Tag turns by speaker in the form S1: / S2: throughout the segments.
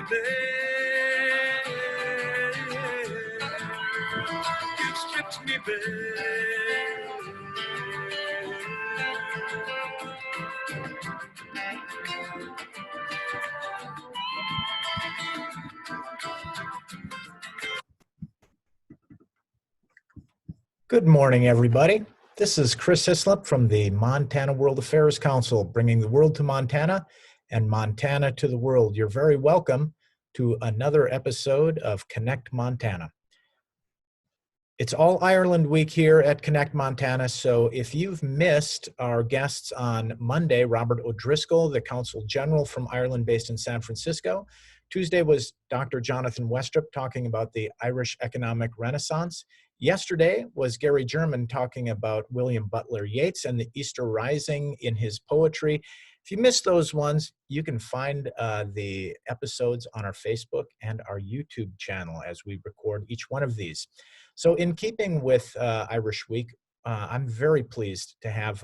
S1: You've stripped me bare. Good morning, everybody. This is Chris Hislop from the Montana World Affairs Council, bringing the world to Montana and Montana to the world. You're very welcome to another episode of Connect Montana. It's All Ireland Week here at Connect Montana, so if you've missed our guests on Monday, Robert O'Driscoll, the Consul General from Ireland based in San Francisco. Tuesday was Dr. Jonathan Westrup talking about the Irish economic renaissance. Yesterday was Gary German talking about William Butler Yeats and the Easter Rising in his poetry. If you missed those ones, you can find the episodes on our Facebook and our YouTube channel as we record each one of these. So in keeping with Irish Week, I'm very pleased to have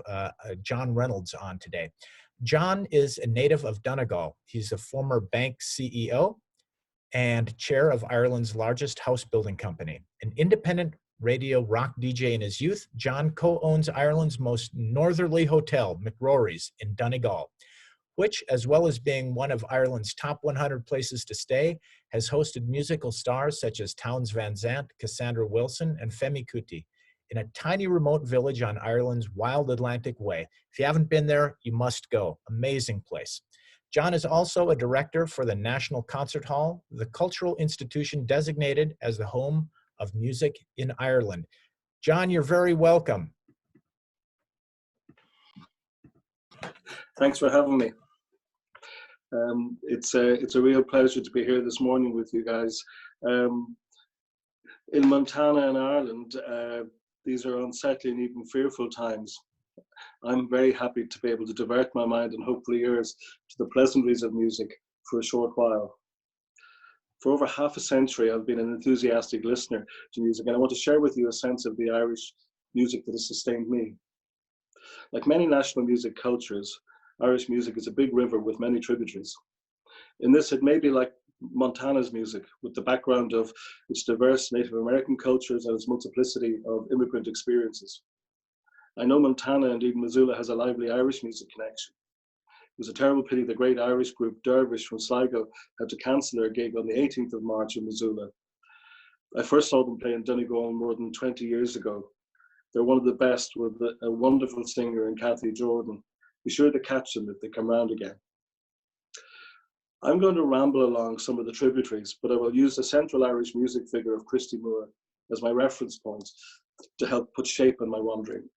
S1: John Reynolds on today. John is a native of Donegal. He's a former bank CEO and chair of Ireland's largest house building company. An independent radio rock DJ in his youth, John co-owns Ireland's most northerly hotel, McRory's, in Donegal, which, as well as being one of Ireland's top 100 places to stay, has hosted musical stars such as Townes Van Zandt, Cassandra Wilson, and Femi Kuti in a tiny remote village on Ireland's wild Atlantic Way. If you haven't been there, you must go. Amazing place. John is also a director for the National Concert Hall, the cultural institution designated as the home of music in Ireland. John, you're very welcome.
S2: Thanks for having me. It's a real pleasure to be here this morning with you guys. In Montana and Ireland, these are unsettling, even fearful times. I'm very happy to be able to divert my mind and hopefully yours to the pleasantries of music for a short while. For over half a century, I've been an enthusiastic listener to music, and I want to share with you a sense of the Irish music that has sustained me. Like many national music cultures, Irish music is a big river with many tributaries. In this, it may be like Montana's music, with the background of its diverse Native American cultures and its multiplicity of immigrant experiences. I know Montana and even Missoula has a lively Irish music connection. It was a terrible pity the great Irish group Dervish from Sligo had to cancel their gig on the 18th of March in Missoula. I first saw them play in Donegal more than 20 years ago. They're one of the best, with a wonderful singer in Kathy Jordan. Be sure to catch them if they come round again. I'm going to ramble along some of the tributaries, but I will use the central Irish music figure of Christy Moore as my reference point to help put shape on my wandering.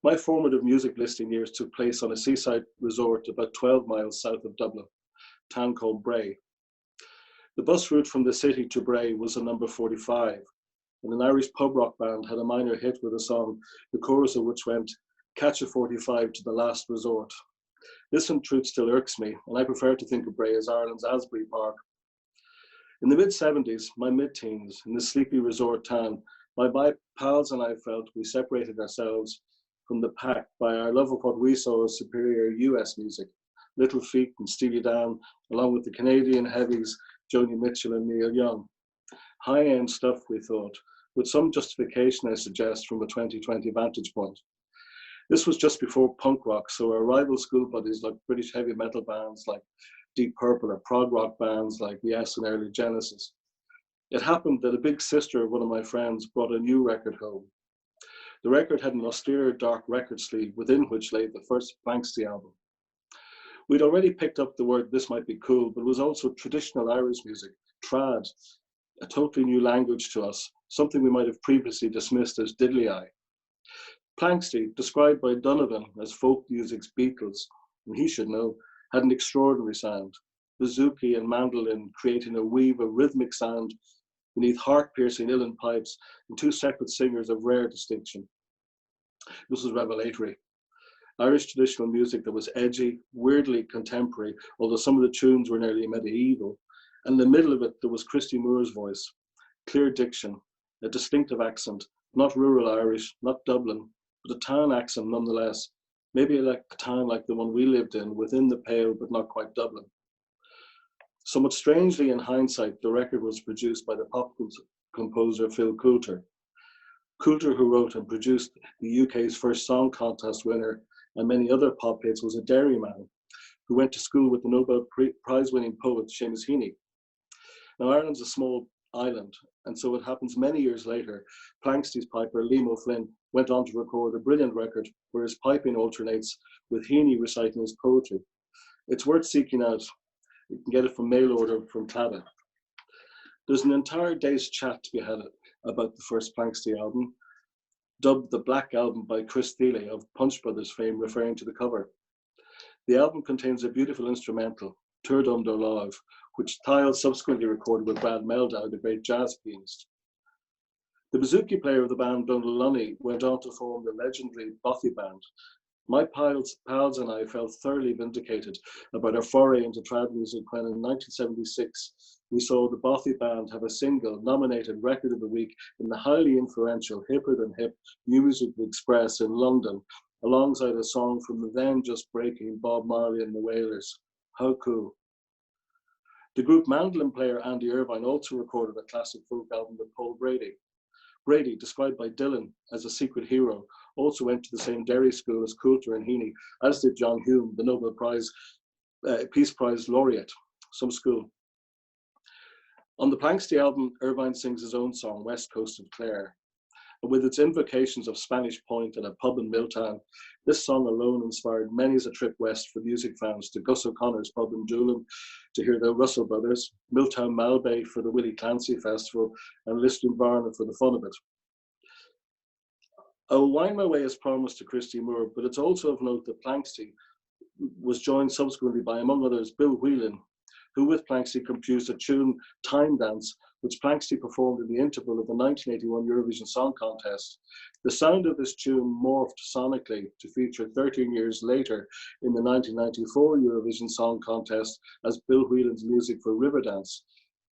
S2: My formative music listening years took place on a seaside resort about 12 miles south of Dublin, a town called Bray. The bus route from the city to Bray was a number 45, and an Irish pub rock band had a minor hit with a song, the chorus of which went, "Catch a 45 to the last resort." This in truth still irks me, and I prefer to think of Bray as Ireland's Asbury Park. In the mid-70s, my mid-teens, in this sleepy resort town, my pals and I felt we separated ourselves from the pack by our love of what we saw as superior US music, Little Feat and Steely Dan, along with the Canadian heavies, Joni Mitchell and Neil Young. High-end stuff, we thought, with some justification, I suggest, from a 2020 vantage point. This was just before punk rock, so our rival school buddies like British heavy metal bands like Deep Purple or prog rock bands like Yes and early Genesis. It happened that a big sister of one of my friends brought a new record home. The record had an austere dark record sleeve within which lay the first Banksy album. We'd already picked up the word "this might be cool," but it was also traditional Irish music, trad, a totally new language to us, something we might have previously dismissed as diddly-eye. Planxty, described by Donovan as folk music's Beatles, and he should know, had an extraordinary sound, bouzouki and mandolin creating a weave of rhythmic sound beneath heart-piercing uilleann pipes and two separate singers of rare distinction. This was revelatory. Irish traditional music that was edgy, weirdly contemporary, although some of the tunes were nearly medieval, and in the middle of it there was Christy Moore's voice, clear diction, a distinctive accent, not rural Irish, not Dublin, but a town accent nonetheless, maybe like a town like the one we lived in, within the Pale but not quite Dublin. Somewhat strangely, in hindsight, the record was produced by the pop composer Phil Coulter. Coulter, who wrote and produced the UK's first song contest winner and many other pop hits, was a dairyman who went to school with the Nobel Prize-winning poet Seamus Heaney. Now, Ireland's a small island, and so it happens many years later, Planksty's piper Liam O'Flynn went on to record a brilliant record where his piping alternates with Heaney reciting his poetry. It's worth seeking out. You can get it from mail order from Claddagh. There's an entire day's chat to be had about the first Planksty album, dubbed the Black Album by Chris Thiele of Punch Brothers fame, referring to the cover. The album contains a beautiful instrumental, Tuair Dom Do Lámh, which Thiele subsequently recorded with Brad Meldau, the great jazz pianist. The bouzouki player of the band, Donal Lunny, went on to form the legendary Bothy Band. My pals and I felt thoroughly vindicated about our foray into trad music when in 1976 we saw the Bothy Band have a single nominated Record of the Week in the highly influential Hipper Than Hip Music Express in London, alongside a song from the then just breaking Bob Marley and the Wailers. How cool. The group mandolin player Andy Irvine also recorded a classic folk album with Paul Brady. Brady, described by Dylan as a secret hero, also went to the same Derry school as Coulter and Heaney, as did John Hume, the Nobel Peace Prize laureate, some school. On the Planksty album, Irvine sings his own song, West Coast of Clare. And with its invocations of Spanish Point and a pub in Milltown, this song alone inspired many's a trip west for music fans to Gus O'Connor's pub in Doolin to hear the Russell Brothers, Milltown Malbay for the Willie Clancy Festival, and Lisdoonvarna for the fun of it. I will wind my way as promised to Christy Moore, but it's also of note that Planksty was joined subsequently by, among others, Bill Whelan, who with Planksty composed a tune, Time Dance, which Planksty performed in the interval of the 1981 Eurovision Song Contest. The sound of this tune morphed sonically to feature 13 years later in the 1994 Eurovision Song Contest as Bill Whelan's music for Riverdance,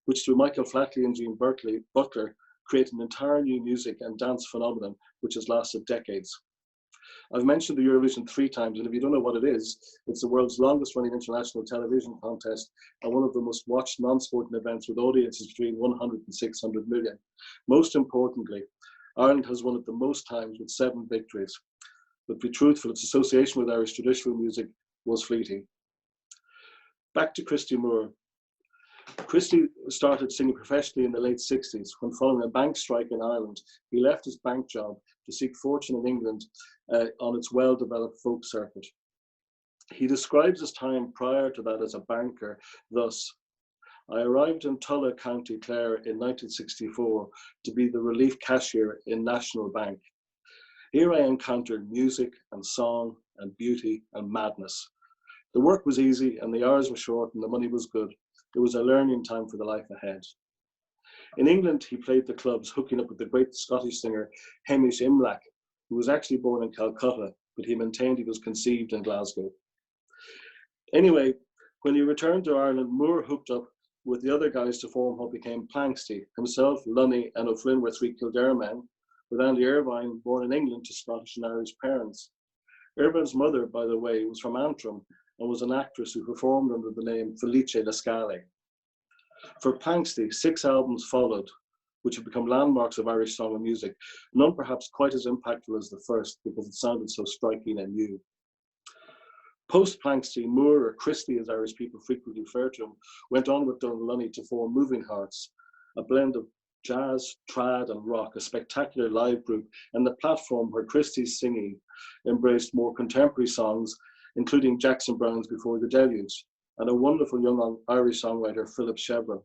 S2: which through Michael Flatley and Gene Butler created an entire new music and dance phenomenon which has lasted decades. I've mentioned the Eurovision 3 times, and if you don't know what it is, it's the world's longest running international television contest and one of the most watched non-sporting events with audiences between 100 and 600 million. Most importantly, Ireland has won it the most times with 7 victories. But to be truthful, its association with Irish traditional music was fleeting. Back to Christy Moore. Christy started singing professionally in the late 60s when, following a bank strike in Ireland, he left his bank job to seek fortune in England on its well-developed folk circuit. He describes his time prior to that as a banker thus: I arrived in Tulla, County Clare in 1964 to be the relief cashier in National Bank. Here I encountered music and song and beauty and madness. The work was easy and the hours were short and the money was good. It was a learning time for the life ahead. In England, he played the clubs, hooking up with the great Scottish singer Hamish Imlach, who was actually born in Calcutta, but he maintained he was conceived in Glasgow. Anyway, when he returned to Ireland, Moore hooked up with the other guys to form what became Planksty. Himself, Lunny and O'Flynn were 3 Kildare men, with Andy Irvine, born in England to Scottish and Irish parents. Irvine's mother, by the way, was from Antrim and was an actress who performed under the name Felice Lascali. For Planksty, 6 albums followed, which have become landmarks of Irish song and music, none perhaps quite as impactful as the first because it sounded so striking and new. Post-Planksty, Moore, or Christy as Irish people frequently refer to him, went on with Donal Lunny to form Moving Hearts, a blend of jazz, trad and rock, a spectacular live group, and the platform where Christy's singing embraced more contemporary songs, including Jackson Browne's Before the Deluge, and a wonderful young Irish songwriter, Philip Chevron.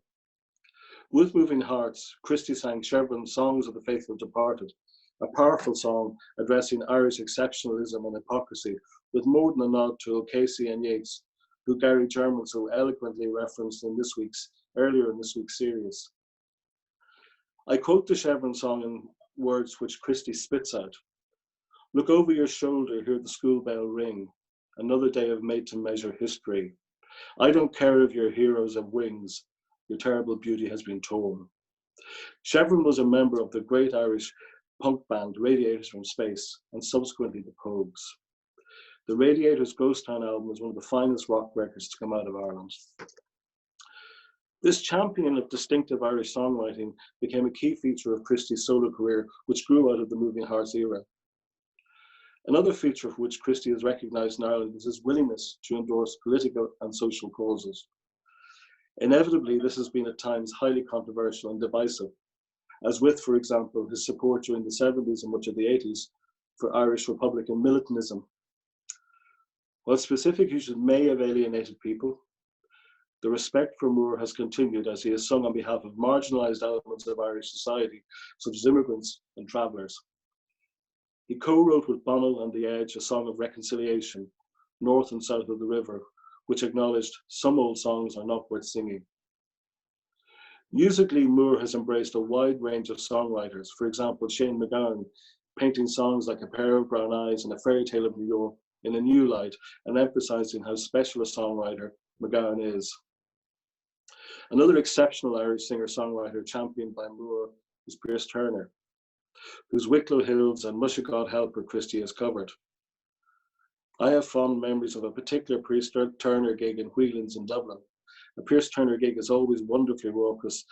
S2: With Moving Hearts, Christy sang Chevron's Songs of the Faithful Departed, a powerful song addressing Irish exceptionalism and hypocrisy, with more than a nod to O'Casey and Yeats, who Gary German so eloquently referenced earlier in this week's series. I quote the Chevron song in words which Christy spits out. Look over your shoulder, hear the school bell ring, another day of made to measure history. I don't care if your heroes have wings, your terrible beauty has been torn. Chevron was a member of the great Irish punk band Radiators from Space and subsequently the Pogues. The Radiators Ghost Town album is one of the finest rock records to come out of Ireland. This championing of distinctive Irish songwriting became a key feature of Christy's solo career, which grew out of the Moving Hearts era. Another feature for which Christy is recognised in Ireland is his willingness to endorse political and social causes. Inevitably, this has been at times highly controversial and divisive, as with, for example, his support during the 70s and much of the 80s for Irish Republican militantism. While specific issues may have alienated people, the respect for Moore has continued as he has sung on behalf of marginalised elements of Irish society, such as immigrants and travellers. He co-wrote with Browne and The Edge a song of reconciliation, north and south of the river, which acknowledged some old songs are not worth singing. Musically, Moore has embraced a wide range of songwriters, for example, Shane McGowan, painting songs like A Pair of Brown Eyes and A Fairy Tale of New York in a new light, and emphasising how special a songwriter McGowan is. Another exceptional Irish singer-songwriter championed by Moore is Pierce Turner, whose Wicklow Hills and Musha God Helper Christy has covered. I have fond memories of a particular Pierce Turner gig in Whelan's in Dublin. A Pierce Turner gig is always wonderfully raucous,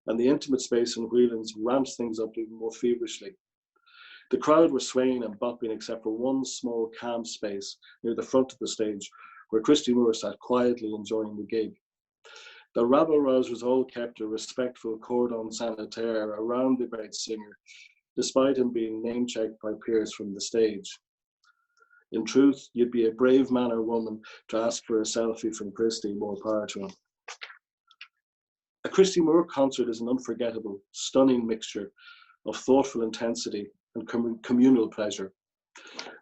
S2: and the intimate space in Whelan's ramps things up even more feverishly. The crowd were swaying and bopping except for one small calm space near the front of the stage, where Christy Moore sat quietly enjoying the gig. The rabble-rousers all kept a respectful cordon sanitaire around the great singer, despite him being name-checked by Pierce from the stage. In truth, you'd be a brave man or woman to ask for a selfie from Christy, more power to him. A Christy Moore concert is an unforgettable, stunning mixture of thoughtful intensity and communal pleasure.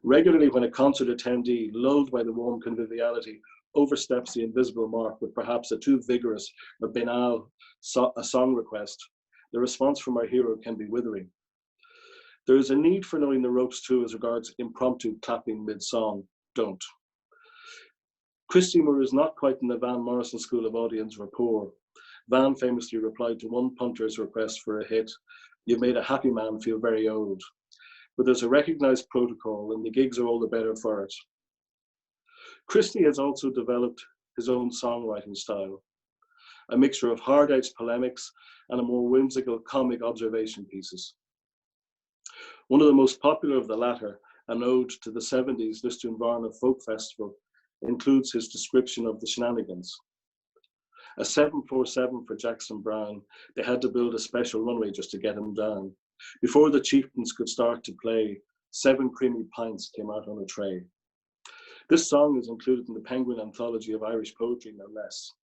S2: Regularly, when a concert attendee, lulled by the warm conviviality, oversteps the invisible mark with perhaps a too vigorous or banal song request, the response from our hero can be withering. There is a need for knowing the ropes too as regards impromptu clapping mid-song. Don't. Christy Moore is not quite in the Van Morrison school of audience rapport. Van famously replied to one punter's request for a hit, "You've made a happy man feel very old." But there's a recognised protocol and the gigs are all the better for it. Christy has also developed his own songwriting style, a mixture of hard-edged polemics and a more whimsical comic observation pieces. One of the most popular of the latter, an ode to the 70s Lisdoonvarna Folk Festival, includes his description of the shenanigans. A 747 for Jackson Browne, they had to build a special runway just to get him down. Before the chieftains could start to play, 7 creamy pints came out on a tray. This song is included in the Penguin Anthology of Irish Poetry, no less.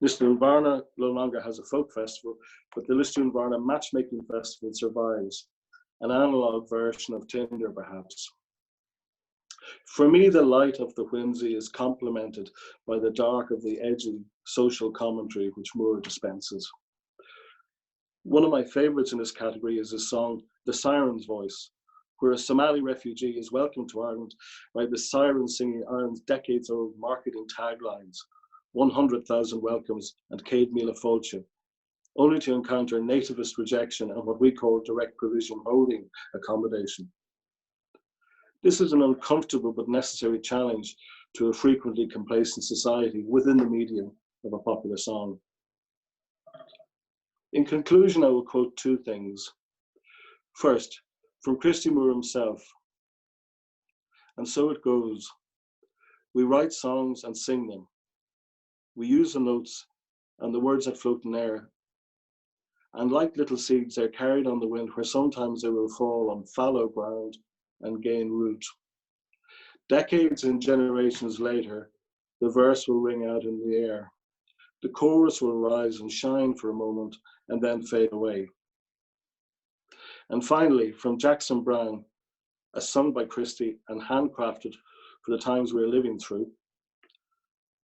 S2: Lisdoonvarna no longer has a folk festival, but the Lisdoonvarna Matchmaking Festival survives, an analogue version of Tinder, perhaps. For me, the light of the whimsy is complemented by the dark of the edgy social commentary which Moore dispenses. One of my favourites in this category is his song, The Siren's Voice, where a Somali refugee is welcomed to Ireland by the sirens singing Ireland's decades-old marketing taglines, 100,000 welcomes and Céad Míle Fáilte, only to encounter nativist rejection and what we call direct provision holding accommodation. This is an uncomfortable but necessary challenge to a frequently complacent society within the medium of a popular song. In conclusion, I will quote 2 things. First, from Christy Moore himself, "And so it goes. We write songs and sing them. We use the notes and the words that float in air. And like little seeds, they're carried on the wind where sometimes they will fall on fallow ground and gain root. Decades and generations later, the verse will ring out in the air. The chorus will rise and shine for a moment and then fade away." And finally, from Jackson Browne, as sung by Christy and handcrafted for the times we're living through,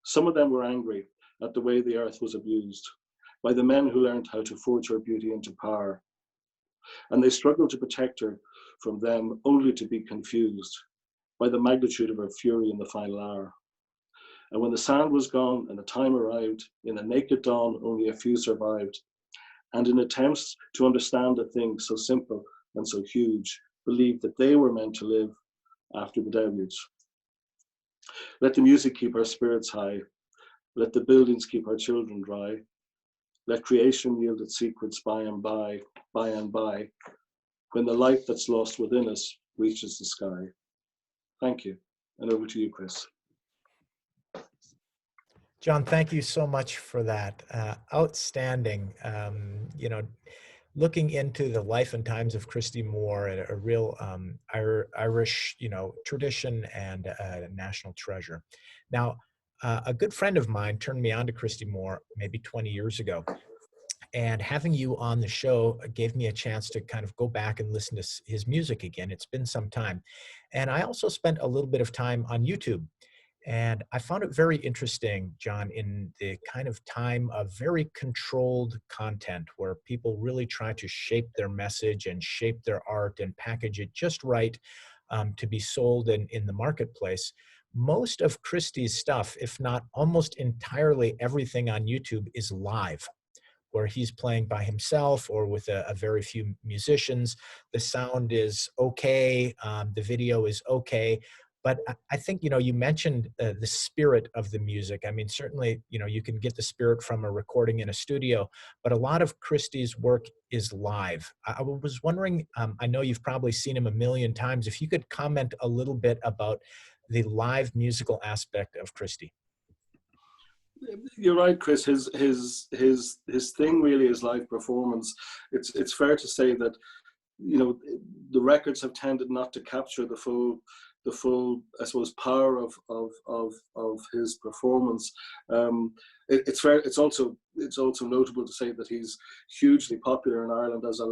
S2: "Some of them were angry at the way the earth was abused, by the men who learned how to forge her beauty into power. And they struggled to protect her from them, only to be confused by the magnitude of her fury in the final hour. And when the sound was gone and the time arrived, in a naked dawn only a few survived, and in attempts to understand a thing so simple and so huge, believed that they were meant to live after the deluge. Let the music keep our spirits high. Let the buildings keep our children dry. Let creation yield its secrets by and by, when the light that's lost within us reaches the sky. Thank you. And over to you, Chris.
S1: John, thank you so much for that. Outstanding. Looking into the life and times of Christy Moore, a real Irish, tradition and a national treasure. Now, a good friend of mine turned me on to Christy Moore maybe 20 years ago. And having you on the show gave me a chance to kind of go back and listen to his music again. It's been some time. And I also spent a little bit of time on YouTube. And I found it very interesting, John, in the kind of time of very controlled content where people really try to shape their message and shape their art and package it just right to be sold in the marketplace. Most of Christy's stuff, if not almost entirely everything on YouTube, is live, where he's playing by himself or with a very few musicians. The sound is okay, the video is okay. But I think, you mentioned the spirit of the music. I mean, certainly, you can get the spirit from a recording in a studio, but a lot of Christy's work is live. I was wondering, I know you've probably seen him a million times, if you could comment a little bit about the live musical aspect of Christy.
S2: You're right, Chris. His thing really is live performance. It's fair to say that the records have tended not to capture the full I suppose power of his performance. It's fair. It's also notable to say that he's hugely popular in Ireland as a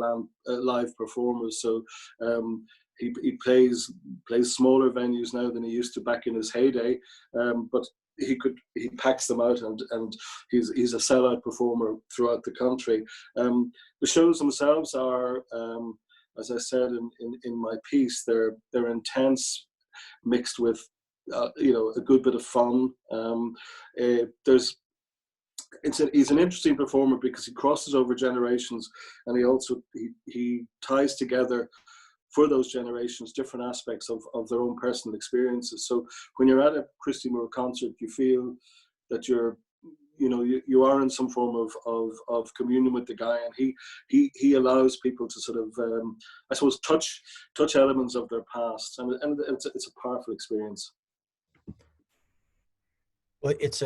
S2: live performer. So he plays smaller venues now than he used to back in his heyday, but he packs them out, and he's a sellout performer throughout the country. The shows themselves are, as I said in my piece, they're intense, mixed with a good bit of fun. He's an interesting performer because he crosses over generations, and he ties together for those generations different aspects of their own personal experiences. So when you're at a Christy Moore concert, you feel that you are in some form of communion with the guy, and he allows people to sort of I suppose touch elements of their past, and it's a powerful experience.
S1: Well, it's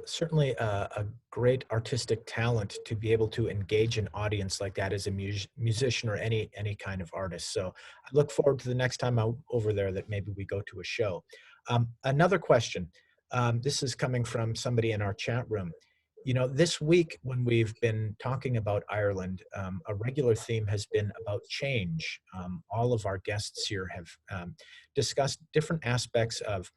S1: certainly a great artistic talent to be able to engage an audience like that as a musician or any kind of artist. So I look forward to the next time I'm over there that maybe we go to a show. Another question. This is coming from somebody in our chat room. This week when we've been talking about Ireland, a regular theme has been about change. All of our guests here have discussed different aspects of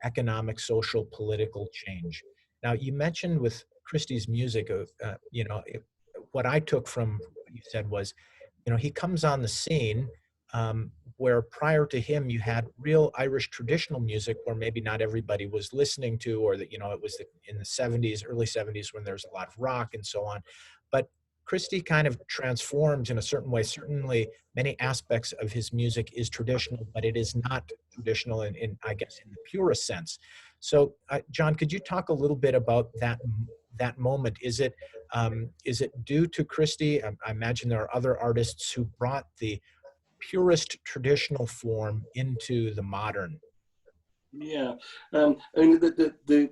S1: economic, social, political change. Now, you mentioned with Christy's music, what I took from what you said was, he comes on the scene where prior to him you had real Irish traditional music where maybe not everybody was listening to, or that, it was in the 70s, early 70s, when there's a lot of rock and so on. But Christy kind of transforms in a certain way. Certainly many aspects of his music is traditional, but it is not traditional in I guess, in the purest sense. So, John, could you talk a little bit about that moment? Is it due to Christy? I imagine there are other artists who brought the purest traditional form into the modern.
S2: Yeah, I mean the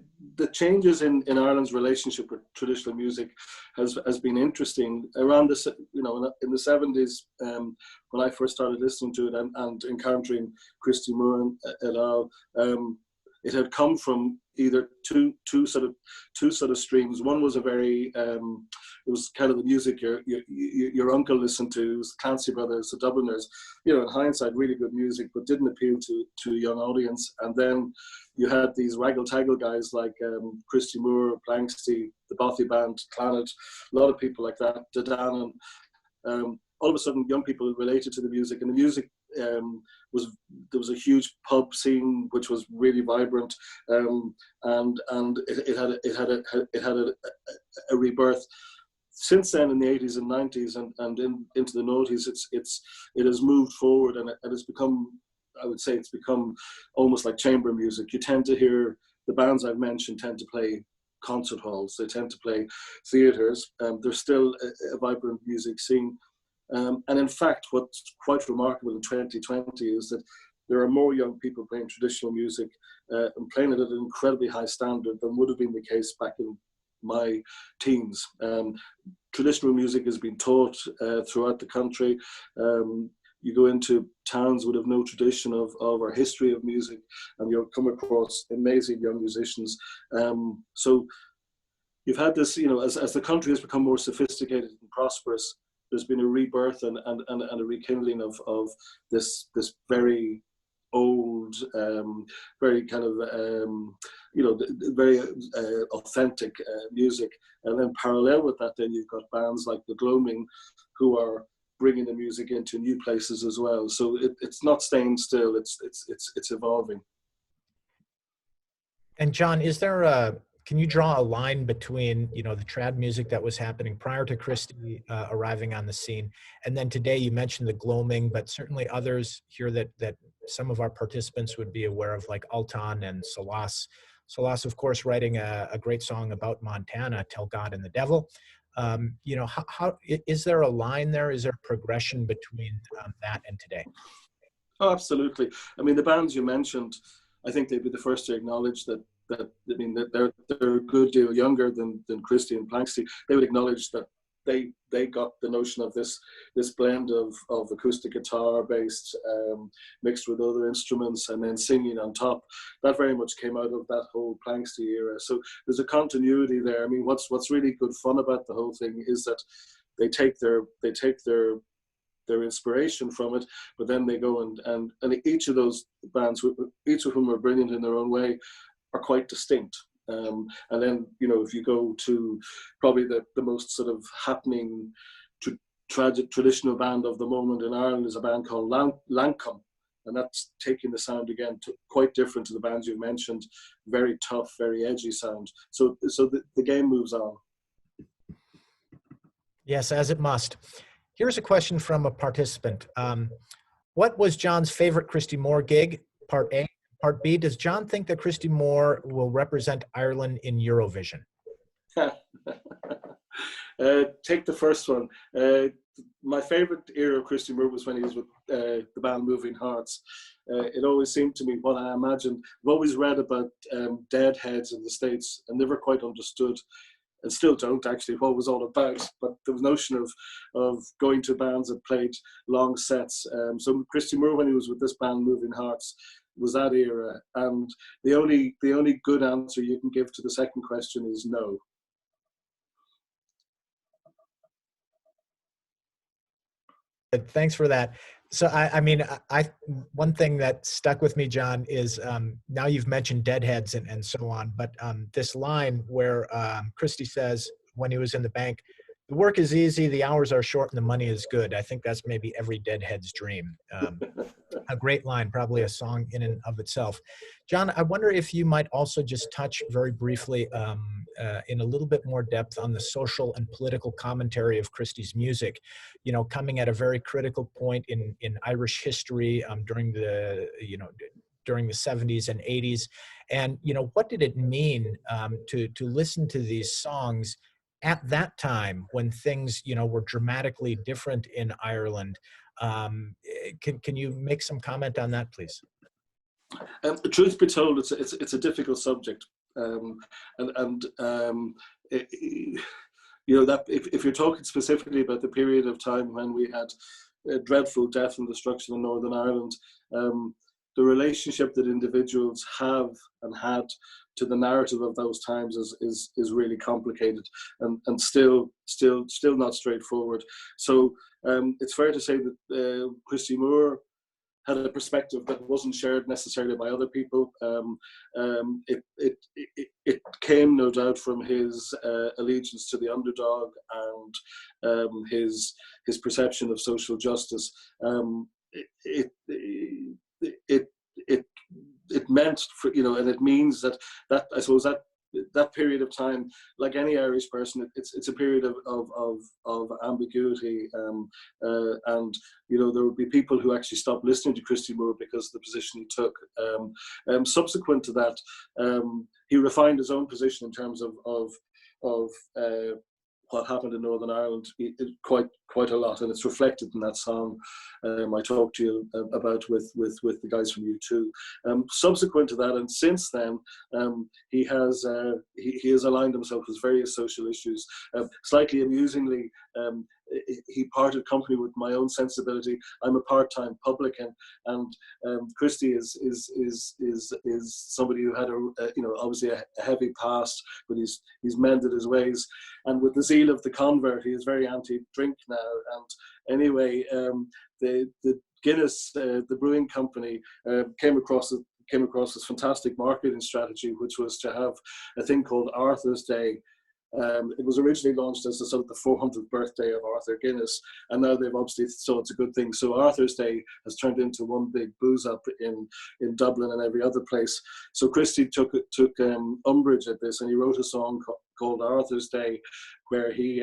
S2: changes in Ireland's relationship with traditional music has been interesting around this. In the 70s, when I first started listening to it and encountering Christy Moore et al. It had come from either two sort of streams. One was a very it was kind of the music your uncle listened to. It was the Clancy Brothers, the Dubliners. In hindsight, really good music, but didn't appeal to a young audience. And then you had these raggle-taggle guys like Christy Moore, Planksty, the Bothy Band, Clannad, a lot of people like that, Dadan, and all of a sudden young people related to the music, and the music there was a huge pub scene which was really vibrant, and it had a rebirth. Since then, in the 80s and 90s and into the noughties, it has moved forward, and it's become, I would say, it's become almost like chamber music. You tend to hear the bands I've mentioned tend to play concert halls. They tend to play theatres. There's still a vibrant music scene. And in fact, what's quite remarkable in 2020 is that there are more young people playing traditional music and playing it at an incredibly high standard than would have been the case back in my teens. Traditional music has been taught throughout the country. You go into towns that have no tradition of or history of music, and you'll come across amazing young musicians. So you've had this, you know, as the country has become more sophisticated and prosperous, there's been a rebirth and a rekindling of this very old, very kind of, you know, very authentic music. And then parallel with that, then you've got bands like the Gloaming, who are bringing the music into new places as well. So it's not staying still; it's evolving.
S1: And John, is there a, can you draw a line between, you know, the trad music that was happening prior to Christy arriving on the scene, and then today? You mentioned the Gloaming, but certainly others here that some of our participants would be aware of, like Altan and Salas. Salas, of course, writing a great song about Montana, "Tell God and the Devil." You know, how is there a line there? Is there a progression between that and today?
S2: Oh, absolutely. I mean, the bands you mentioned, I think they'd be the first to acknowledge that. I mean, that they're a good deal younger than Christy and Planxty. They would acknowledge that they got the notion of this blend of acoustic guitar based, mixed with other instruments, and then singing on top. That very much came out of that whole Planxty era. So there's a continuity there. I mean, what's really good fun about the whole thing is that they take their inspiration from it, but then they go and each of those bands, each of whom are brilliant in their own way, are quite distinct. And then, you know, if you go to probably the most sort of happening traditional band of the moment in Ireland is a band called Lancome, and that's taking the sound again to quite different to the bands you've mentioned. Very tough, very edgy sound. So the game moves on.
S1: Yes, as it must. Here's a question from a participant. What was John's favorite Christy Moore gig? Part A. Part B, does John think that Christy Moore will represent Ireland in Eurovision?
S2: Take the first one. My favorite era of Christy Moore was when he was with the band Moving Hearts. It always seemed to me, what I imagined, I've always read about Deadheads in the States and never quite understood, and still don't actually, what it was all about. But the notion of going to bands that played long sets. So Christy Moore, when he was with this band Moving Hearts, was that era. And the only good answer you can give to the second question is no.
S1: Thanks for that. So I mean, one thing that stuck with me, John, is now you've mentioned Deadheads and so on, but this line where Christy says when he was in the bank, "The work is easy, the hours are short, and the money is good." I think that's maybe every Deadhead's dream. A great line, probably a song in and of itself. John, I wonder if you might also just touch very briefly in a little bit more depth on the social and political commentary of Christy's music, you know, coming at a very critical point in Irish history during the 70s and 80s. And, you know, what did it mean to listen to these songs at that time when things, you know, were dramatically different in Ireland? Can you make some comment on that, please?
S2: Truth be told, it's a difficult subject, you know, that if you're talking specifically about the period of time when we had dreadful death and destruction in Northern Ireland, the relationship that individuals have and had to the narrative of those times is really complicated and still not straightforward. So it's fair to say that Christy Moore had a perspective that wasn't shared necessarily by other people. It came, no doubt, from his allegiance to the underdog and his perception of social justice. It meant, for, you know, and it means that I suppose that period of time, like any Irish person, it's a period of ambiguity, and you know, there would be people who actually stopped listening to Christy Moore because of the position he took. Subsequent to that, he refined his own position in terms of what happened in Northern Ireland quite a lot, and it's reflected in that song I talked to you about with the guys from U2. Subsequent to that, and since then, he has aligned himself with various social issues. Slightly amusingly, he parted company with my own sensibility. I'm a part-time publican, and Christy is somebody who had obviously a heavy past, but he's mended his ways. And with the zeal of the convert, he is very anti-drink now. And anyway, the Guinness, the brewing company, came across this fantastic marketing strategy, which was to have a thing called Arthur's Day. It was originally launched as the sort of the 400th birthday of Arthur Guinness, and now they've obviously thought it's a good thing. So Arthur's Day has turned into one big booze up in Dublin and every other place. So Christy took umbrage at this, and he wrote a song called Arthur's Day, where he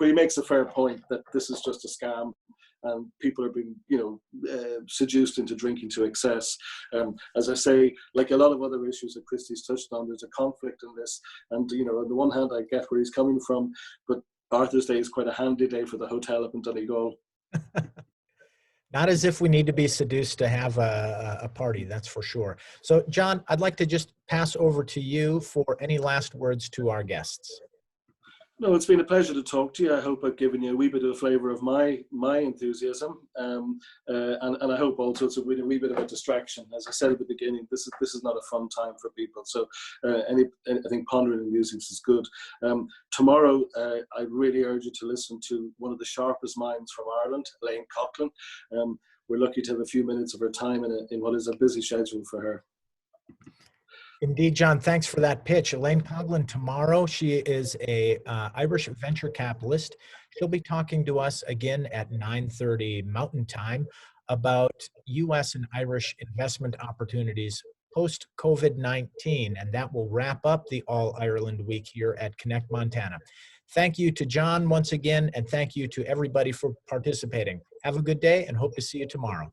S2: makes a fair point that this is just a scam, and people are being, seduced into drinking to excess. As I say, like a lot of other issues that Christy's touched on, there's a conflict in this. And, on the one hand, I get where he's coming from, but Arthur's Day is quite a handy day for the hotel up in Donegal.
S1: Not as if we need to be seduced to have a party, that's for sure. So, John, I'd like to just pass over to you for any last words to our guests.
S2: No, it's been a pleasure to talk to you. I hope I've given you a wee bit of a flavour of my enthusiasm, and I hope also it's a wee bit of a distraction. As I said at the beginning, this is not a fun time for people. So I think pondering the music is good. Tomorrow, I really urge you to listen to one of the sharpest minds from Ireland, Elaine Coughlin. We're lucky to have a few minutes of her time in what is a busy schedule for her.
S1: Indeed, John, thanks for that pitch. Elaine Coughlin tomorrow. She is a Irish venture capitalist. She'll be talking to us again at 9:30 Mountain Time about U.S. and Irish investment opportunities post-COVID-19, and that will wrap up the All Ireland Week here at Connect Montana. Thank you to John once again, and thank you to everybody for participating. Have a good day and hope to see you tomorrow.